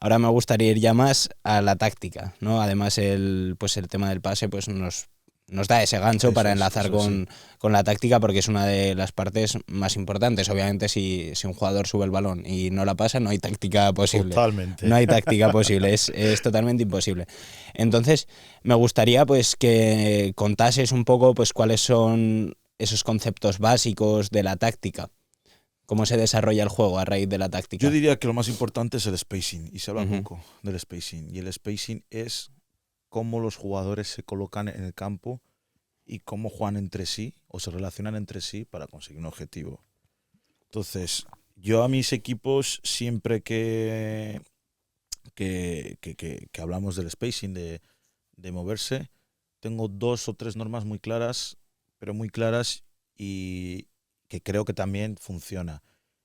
Ahora me gustaría ir ya más a la táctica, ¿no? Además, pues el tema del pase pues nos da ese gancho para enlazar Eso es, sí. con la táctica, porque es una de las partes más importantes. Obviamente, si un jugador sube el balón y no la pasa, no hay táctica posible. Totalmente. No hay táctica posible, es totalmente imposible. Entonces, me gustaría pues que contases un poco pues cuáles son esos conceptos básicos de la táctica, cómo se desarrolla el juego a raíz de la Yo táctica. diría que lo más importante es el spacing, y se habla Ujú, poco del spacing. Y el spacing es cómo los jugadores se colocan en el campo y cómo juegan entre sí o se relacionan entre sí para conseguir un objetivo. Entonces, yo a mis equipos siempre que hablamos del spacing, de moverse, tengo 2 o 3 normas muy claras, pero muy claras y que creo que también funciona.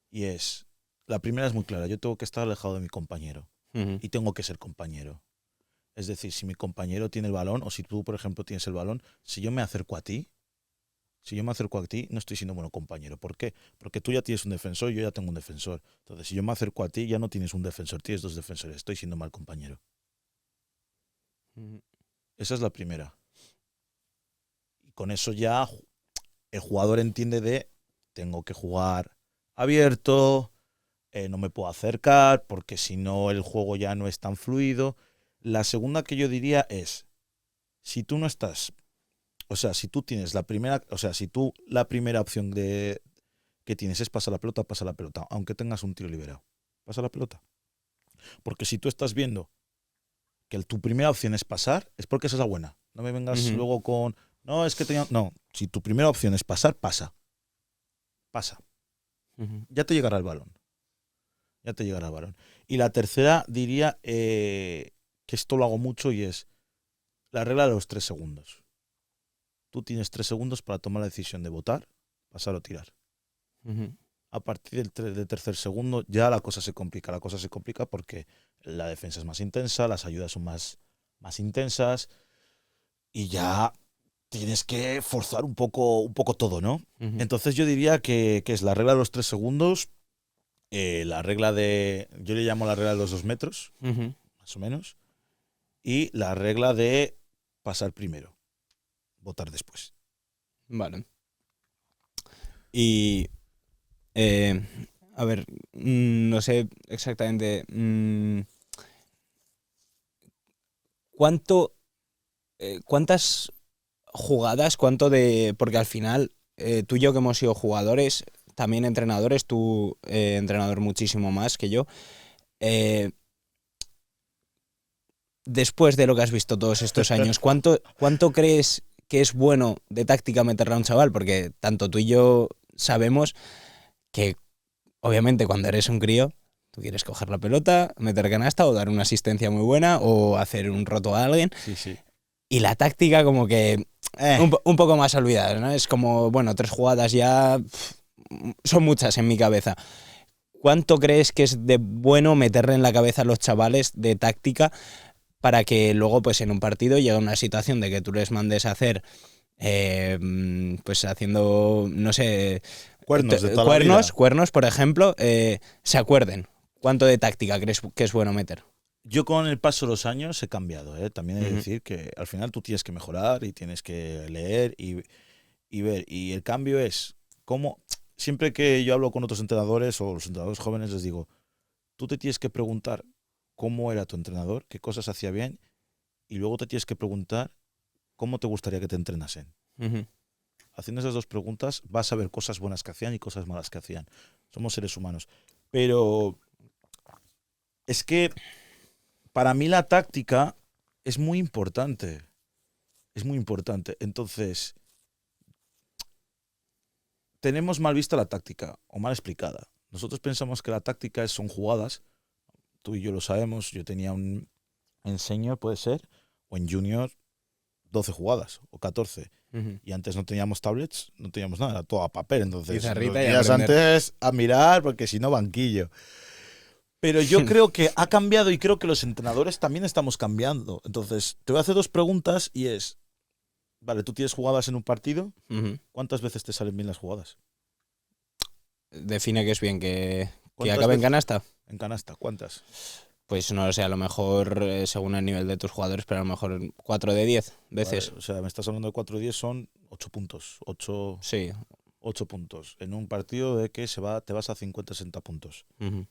Y es, la primera es muy clara, yo tengo que estar alejado de mi compañero ujú, y tengo que ser compañero. Es decir, si mi compañero tiene el balón o si tú, por ejemplo, tienes el balón, si yo me acerco a ti, no estoy siendo bueno compañero. ¿Por qué? Porque tú ya tienes un defensor y yo ya tengo un defensor. Entonces, si yo me acerco a ti, ya no tienes un defensor, tienes 2 defensores. Estoy siendo mal compañero. ujú. Esa es la primera. Y con eso ya el jugador entiende de tengo que jugar abierto, no me puedo acercar, porque si no el juego ya no es tan fluido. La segunda que yo diría es, si tú no estás, o sea, si tú tienes la primera, o sea, si tú la primera opción que tienes es pasar la pelota, pasa la pelota, aunque tengas un tiro liberado. Pasa la pelota. Porque si tú estás viendo que tu primera opción es pasar, es porque esa es la buena. No me vengas Ujú, luego con, no, es que tenía... No, si tu primera opción es pasar, pasa. Pasa. ujú, Ya te llegará el balón. Ya te llegará el balón. Y la tercera diría que esto lo hago mucho y es la regla de los 3 segundos. Tú tienes 3 segundos para tomar la decisión de votar, pasar o tirar. ujú. A partir del tercer segundo ya la cosa se complica. La cosa se complica porque la defensa es más intensa, las ayudas son más intensas y ya tienes que forzar un poco todo, ¿no? Ujú, Entonces yo diría que es la regla de los 3 segundos, la regla yo le llamo la regla de los 2 metros, ujú. más o menos, y la regla de pasar primero, votar después. Vale. Y, eh, a ver, no sé exactamente cuánto, cuántas jugadas, cuánto de... Porque al final, tú y yo que hemos sido jugadores, también entrenadores, tú entrenador muchísimo más que yo, eh, después de lo que has visto todos estos años, ¿cuánto crees que es bueno de táctica meterle a un chaval? Porque tanto tú y yo sabemos que, obviamente, cuando eres un crío, tú quieres coger la pelota, meter canasta o dar una asistencia muy buena o hacer un roto a alguien. Sí, sí. Y la táctica como que Eh, un poco más olvidada, ¿no? Es como, bueno, 3 jugadas ya son muchas en mi cabeza. ¿Cuánto crees que es de bueno meterle en la cabeza a los chavales de táctica para que luego, pues en un partido llegue una situación de que tú les mandes a hacer, pues haciendo, no sé, cuernos de toda la vida. cuernos, por ejemplo, se acuerden? ¿Cuánto de táctica crees que es bueno meter? Yo con el paso de los años he cambiado, ¿eh? También he de Ujú, decir que al final tú tienes que mejorar y tienes que leer y ver. Y el cambio es cómo, siempre que yo hablo con otros entrenadores o los entrenadores jóvenes les digo, tú te tienes que preguntar cómo era tu entrenador, qué cosas hacía bien, y luego te tienes que preguntar cómo te gustaría que te entrenasen. ujú, Haciendo esas 2 preguntas vas a ver cosas buenas que hacían y cosas malas que hacían. Somos seres humanos. Pero es que para mí la táctica es muy importante. Es muy importante. Entonces, tenemos mal vista la táctica o mal explicada. Nosotros pensamos que la táctica son jugadas. Tú y yo lo sabemos. Yo tenía en senior, puede ser, o en junior, 12 jugadas o 14. ujú. Y antes no teníamos tablets, no teníamos nada, era todo a papel. Entonces, los Pizarrita y días aprender. antes a mirar, porque si no, banquillo. Pero yo creo que ha cambiado y creo que los entrenadores también estamos cambiando. Entonces, te voy a hacer 2 preguntas y es, vale, tú tienes jugadas en un partido, Ujú. ¿cuántas veces te salen bien las jugadas? Define que es bien que ¿Cuántas acabe en veces canasta. en canasta? ¿Cuántas? Pues no lo sé, a lo mejor según el nivel de tus jugadores, pero a lo mejor 4 de 10 veces. Vale, o sea, me estás hablando de 4-10, son 8 puntos. 8 Sí. puntos. En un partido de que te vas a 50-60 puntos. Ujú.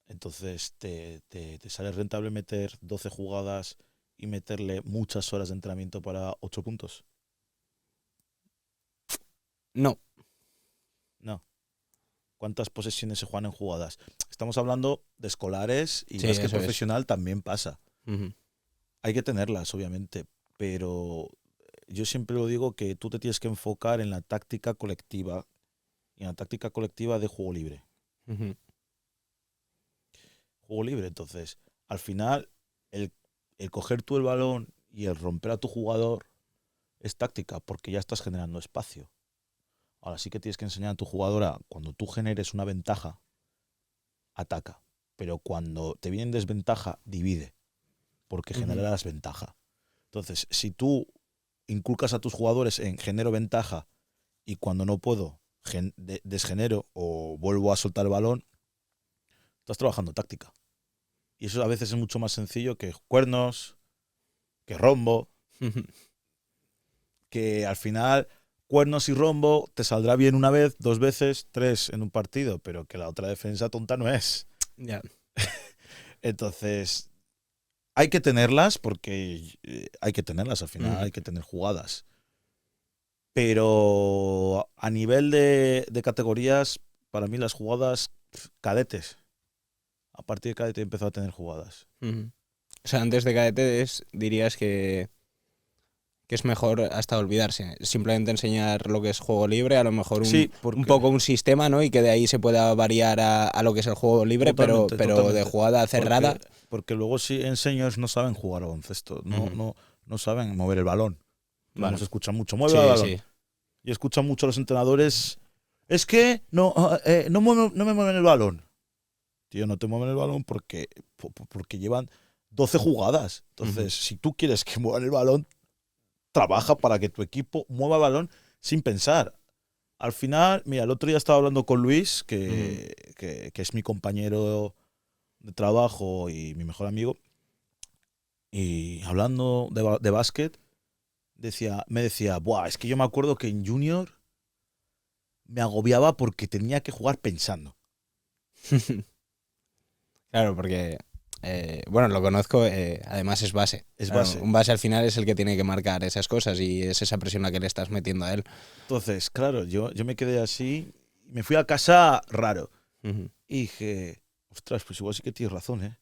Entonces, ¿te sale rentable meter 12 jugadas y meterle muchas horas de entrenamiento para 8 puntos? No. No. ¿Cuántas posesiones se juegan en jugadas? Estamos hablando de escolares y Sí, básquet eso es. profesional también pasa. Ujú. Hay que tenerlas, obviamente, pero yo siempre lo digo que tú te tienes que enfocar en la táctica colectiva y en la táctica colectiva de juego libre. Ujú. Juego libre, entonces, al final, el coger tú el balón y el romper a tu jugador es táctica, porque ya estás generando espacio. Ahora sí que tienes que enseñar a tu jugadora, cuando tú generes una ventaja, ataca. Pero cuando te viene en desventaja, divide, porque Ujú. generarás ventaja. Entonces, si tú inculcas a tus jugadores en genero ventaja y cuando no puedo, desgenero o vuelvo a soltar el balón, estás trabajando táctica. Y eso a veces es mucho más sencillo que cuernos, que rombo, Ujú. que al final cuernos y rombo te saldrá bien una vez, 2 veces, 3 en un partido, pero que la otra defensa tonta no es. Ya. Entonces, hay que tenerlas porque hay que tenerlas al final, Ujú. hay que tener jugadas. Pero a nivel de categorías, para mí las jugadas, cadetes. A partir de cadete empezó a tener jugadas. Ujú. O sea, antes de cadetes dirías que es mejor hasta olvidarse. Simplemente enseñar lo que es juego libre, a lo mejor Sí, un porque poco un sistema, ¿no? Y que de ahí se pueda variar a lo que es el juego libre, totalmente, pero de totalmente. jugada cerrada. Porque luego sí en seniors no saben jugar a baloncesto, Ujú. no saben mover el balón. Vale. Podemos escuchar mucho, mueve el Sí, balón. sí. Y escuchan mucho a los entrenadores, es que no me mueven el balón. Tío, no te mueven el balón porque llevan 12 jugadas. Ujú. Entonces, si tú quieres que muevan el balón, trabaja para que tu equipo mueva el balón sin pensar. Al final, mira, el otro día estaba hablando con Luis, Ujú. que es mi compañero de trabajo y mi mejor amigo, y hablando de básquet, me decía, buah, es que yo me acuerdo que en Junior me agobiaba porque tenía que jugar pensando. Claro, porque, bueno, lo conozco, además es base. Es Claro, base. un base al final es el que tiene que marcar esas cosas y es esa presión la que le estás metiendo a él. Entonces, claro, yo me quedé así, me fui a casa raro. Ujú. Y dije, ostras, pues igual sí que tienes razón, ¿eh?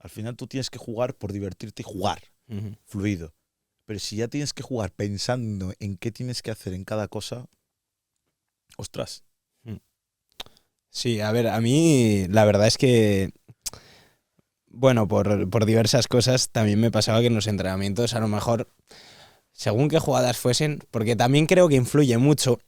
Al final tú tienes que jugar por divertirte y jugar, Ujú. fluido. Pero si ya tienes que jugar pensando en qué tienes que hacer en cada cosa, ostras. Sí, a ver, a mí la verdad es que, bueno, por diversas cosas también me pasaba que en los entrenamientos a lo mejor, según qué jugadas fuesen, porque también creo que influye mucho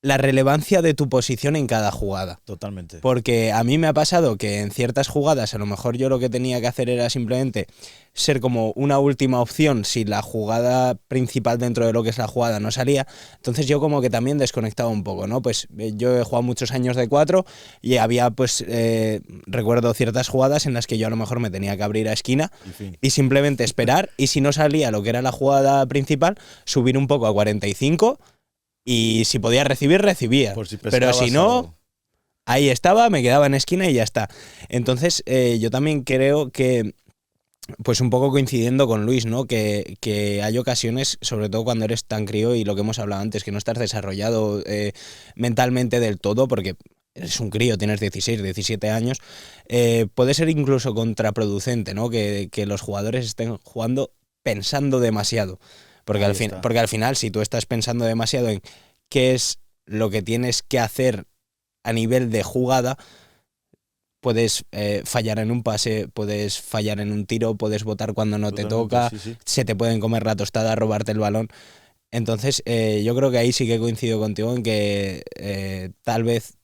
la relevancia de tu posición en cada jugada. Totalmente. Porque a mí me ha pasado que en ciertas jugadas a lo mejor yo lo que tenía que hacer era simplemente ser como una última opción si la jugada principal dentro de lo que es la jugada no salía. Entonces yo como que también desconectaba un poco, ¿no? Pues yo he jugado muchos años de 4 y había pues recuerdo ciertas jugadas en las que yo a lo mejor me tenía que abrir a esquina Y fin. y simplemente esperar y si no salía lo que era la jugada principal, subir un poco a 45 y si podía recibir, recibía. Por si Pero si pescabas no, algo. ahí estaba, me quedaba en esquina y ya está. Entonces, yo también creo que, pues un poco coincidiendo con Luis, ¿no? Que hay ocasiones, sobre todo cuando eres tan crío y lo que hemos hablado antes, que no estás desarrollado mentalmente del todo, porque eres un crío, tienes 16, 17 años, puede ser incluso contraproducente, ¿no? Que los jugadores estén jugando pensando demasiado. Porque Ahí está. porque al final, si tú estás pensando demasiado en qué es lo que tienes que hacer a nivel de jugada, puedes fallar en un pase, puedes fallar en un tiro, puedes botar cuando no te Totalmente, toca, sí, sí. se te pueden comer la tostada, robarte el balón. Entonces, yo creo que ahí sí que coincido contigo en que tal vez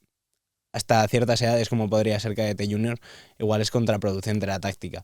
hasta ciertas edades, como podría ser Cadete Junior, igual es contraproducente la táctica.